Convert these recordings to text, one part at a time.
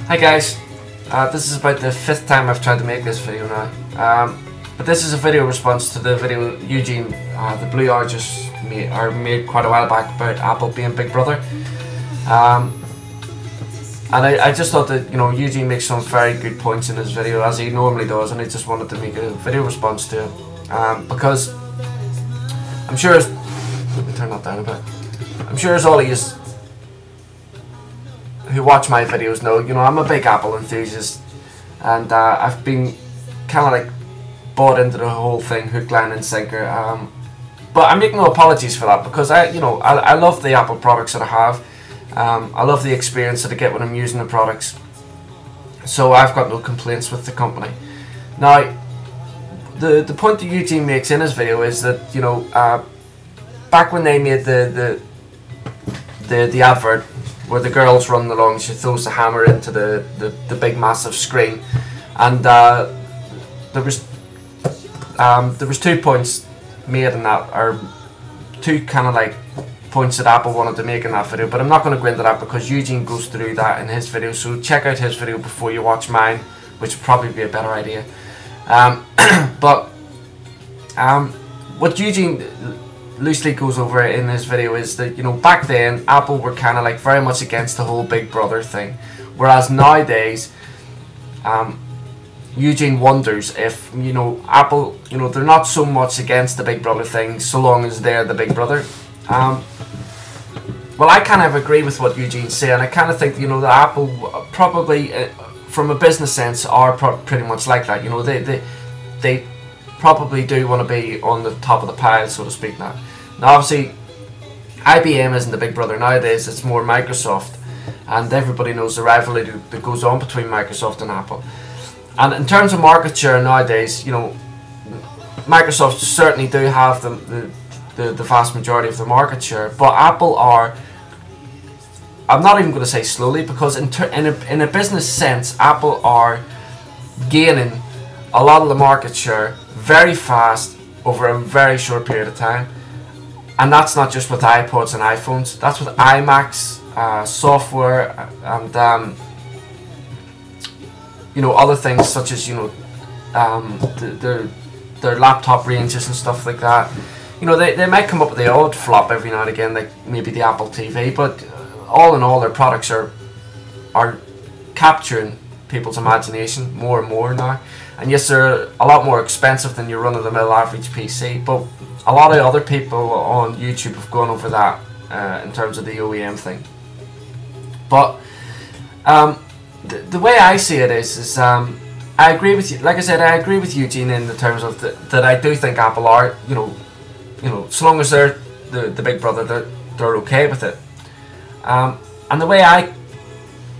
Hi guys, this is about the 5th time I've tried to make this video now. But this is a video response to the video Eugene TheBlueHour just made quite a while back about Apple being Big Brother. And I just thought that, you know, Eugene makes some very good points in his video, as he normally does, and I just wanted to make a video response to it. Because I'm sure let me turn that down a bit. I'm sure as all of you who watch my videos know, you know, I'm a big Apple enthusiast, and I've been kind of like bought into the whole thing, hook, line and sinker. But I make no apologies for that, because I love the Apple products that I have. I love the experience that I get when I'm using the products, so I've got no complaints with the company. Now, the point that Eugene makes in his video is that, you know, back when they made the advert where the girl's running along, she throws the hammer into the big massive screen, and there was 2 points made in that, or 2 kind of like points that Apple wanted to make in that video, but I'm not going to go into that because Eugene goes through that in his video, so check out his video before you watch mine, which would probably be a better idea. But what Eugene loosely goes over in his video is that, you know, back then Apple were kind of like very much against the whole Big Brother thing, whereas nowadays Eugene wonders if, you know, Apple, you know, they're not so much against the Big Brother thing so long as they're the Big Brother. Well, I kind of agree with what Eugene's saying. I kind of think, you know, that Apple probably, from a business sense, are pretty much like that. You know, they probably do want to be on the top of the pile, so to speak. Now obviously, IBM isn't the Big Brother nowadays. It's more Microsoft, and everybody knows the rivalry that goes on between Microsoft and Apple. And in terms of market share nowadays, you know, Microsoft certainly do have the vast majority of the market share, but Apple are, I'm not even going to say slowly, because in a business sense, Apple are gaining a lot of the market share very fast over a very short period of time. And that's not just with iPods and iPhones, that's with iMacs, software, and you know, other things such as, you know, their laptop ranges and stuff like that. You know, they might come up with the odd flop every now and again, like maybe the Apple TV, but all in all, their products are capturing people's imagination more and more now. And yes, they're a lot more expensive than your run-of-the-mill average PC, but a lot of other people on YouTube have gone over that in terms of the OEM thing. But the way I see it is I agree with you. Like I said, I agree with Eugene in the terms of that I do think Apple are, you know, so long as they're the Big Brother, they're okay with it. And the way I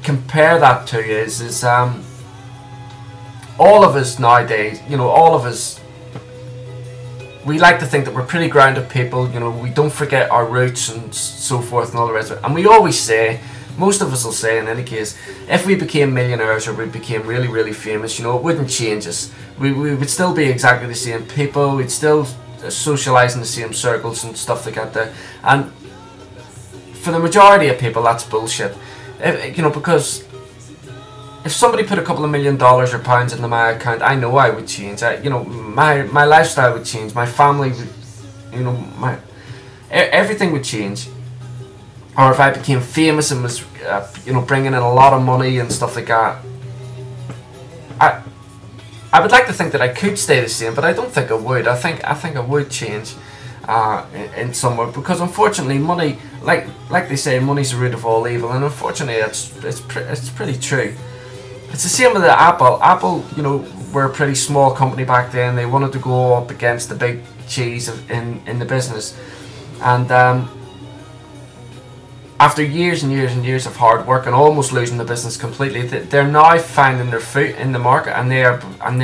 compare that to is all of us nowadays, you know, all of us, we like to think that we're pretty grounded people. You know, we don't forget our roots and so forth and all the rest of it. And we always say, most of us will say in any case, if we became millionaires or we became really, really famous, you know, it wouldn't change us. We would still be exactly the same people. We'd still socialise in the same circles and stuff like that. And for the majority of people, that's bullshit. You know, because if somebody put a couple of $1 million or pounds into my account, I know I would change. You know, my lifestyle would change. My family would, you know, everything would change. Or if I became famous and was, you know, bringing in a lot of money and stuff like that, I would like to think that I could stay the same, but I don't think I would. I think I would change in some way, because unfortunately, money, like they say, money's the root of all evil, and unfortunately, it's pretty true. It's the same with the Apple. Apple, you know, were a pretty small company back then. They wanted to go up against the big cheese in the business, and after years and years and years of hard work and almost losing the business completely, they're now finding their foot in the market, and they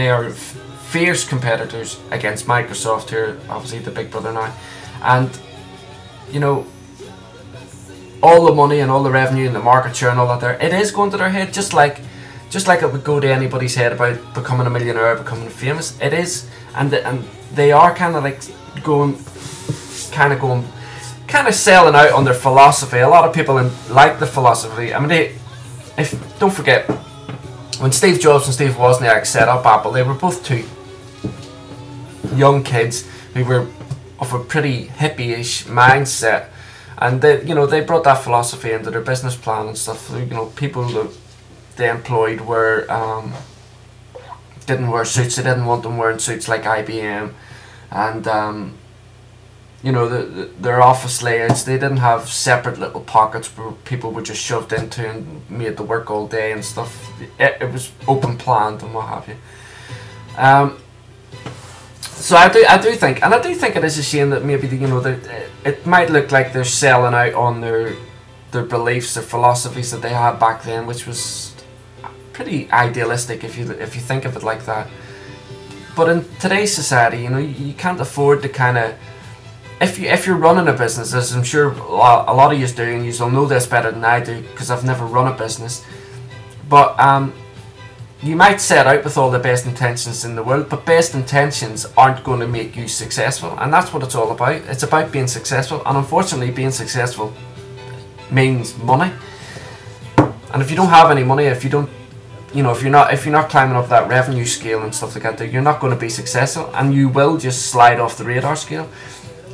are fierce competitors against Microsoft, who are obviously the Big Brother now. And you know, all the money and all the revenue and the market share and all that there, it is going to their head, just like it would go to anybody's head about becoming a millionaire, becoming famous. It is, and they are kind of like going kind of selling out on their philosophy. A lot of people like the philosophy. I mean, don't forget, when Steve Jobs and Steve Wozniak set up Apple, they were both two young kids who were of a pretty hippie-ish mindset, and they, you know, they brought that philosophy into their business plan and stuff. You know, people that they employed were didn't wear suits. They didn't want them wearing suits like IBM, and you know, their office layouts, they didn't have separate little pockets where people were just shoved into and made to work all day and stuff. It was open planned and what have you. So I do think it is a shame that maybe you know, it might look like they're selling out on their beliefs, their philosophies that they had back then, which was pretty idealistic if you think of it like that. But in today's society, you know, you can't afford to kind of, if you're running a business, as I'm sure a lot of you do, and you'll know this better than I do because I've never run a business, but you might set out with all the best intentions in the world, but best intentions aren't going to make you successful, and that's what it's all about. It's about being successful, and unfortunately being successful means money. And if you don't have any money, if you don't, you know, if you're not climbing up that revenue scale and stuff like that, you're not going to be successful, and you will just slide off the radar scale.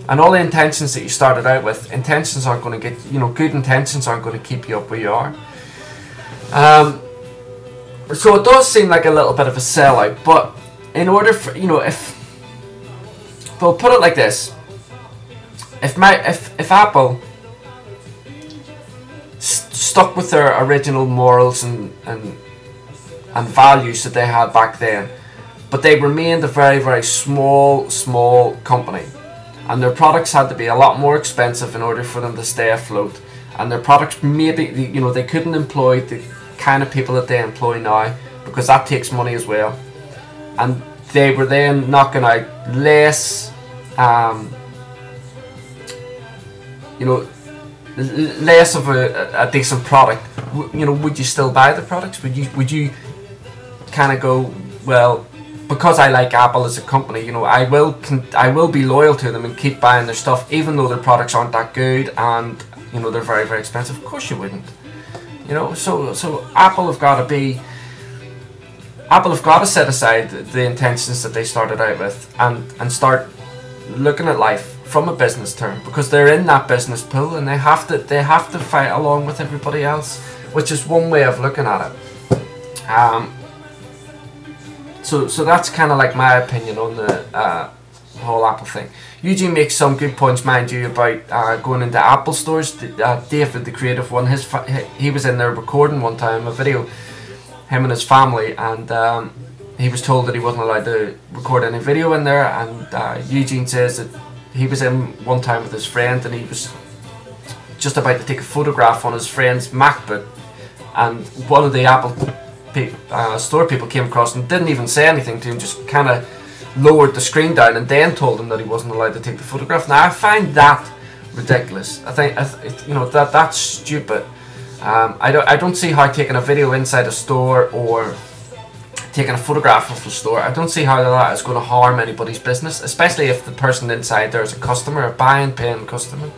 And all the intentions that you started out with, intentions aren't going to get, you know, good intentions aren't going to keep you up where you are. So it does seem like a little bit of a sellout, but in order for, you know, if we'll put it like this, if Apple stuck with their original morals and values that they had back then, but they remained a very, very small company, and their products had to be a lot more expensive in order for them to stay afloat, and their products, maybe, you know, they couldn't employ the kind of people that they employ now, because that takes money as well, and they were then knocking out less, you know, less of a decent product. You know, would you still buy the products? Would you kind of go, well, because I like Apple as a company, you know, I will be loyal to them and keep buying their stuff, even though their products aren't that good and, you know, they're very, very expensive? Of course you wouldn't. You know, so Apple have got to set aside the intentions that they started out with and start looking at life from a business term, because they're in that business pool and they have to fight along with everybody else, which is one way of looking at it. So that's kind of like my opinion on the whole Apple thing. Eugene makes some good points, mind you, about going into Apple stores. David, the creative one, he was in there recording one time a video, him and his family, and he was told that he wasn't allowed to record any video in there, and Eugene says that he was in one time with his friend and he was just about to take a photograph on his friend's MacBook, and one of the Apple store people came across and didn't even say anything to him, just kind of lowered the screen down and then told him that he wasn't allowed to take the photograph. Now I find that ridiculous. I think, you know, that's stupid. I don't see how taking a video inside a store or taking a photograph of the store, I don't see how that is going to harm anybody's business, especially if the person inside there is a customer, a buying, paying customer.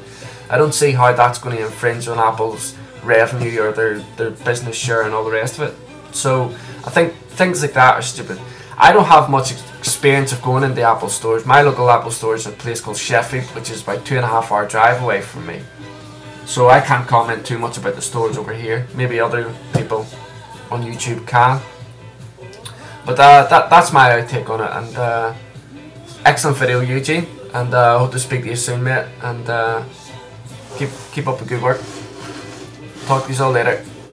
I don't see how that's going to infringe on Apple's revenue or their business share and all the rest of it. So I think things like that are stupid. I don't have much experience of going into Apple stores. My local Apple store is a place called Sheffield, which is about 2.5 hour drive away from me. So I can't comment too much about the stores over here. Maybe other people on YouTube can. But that's my outtake on it. And excellent video, Eugene. And I hope to speak to you soon, mate. And keep up the good work. Talk to you all later.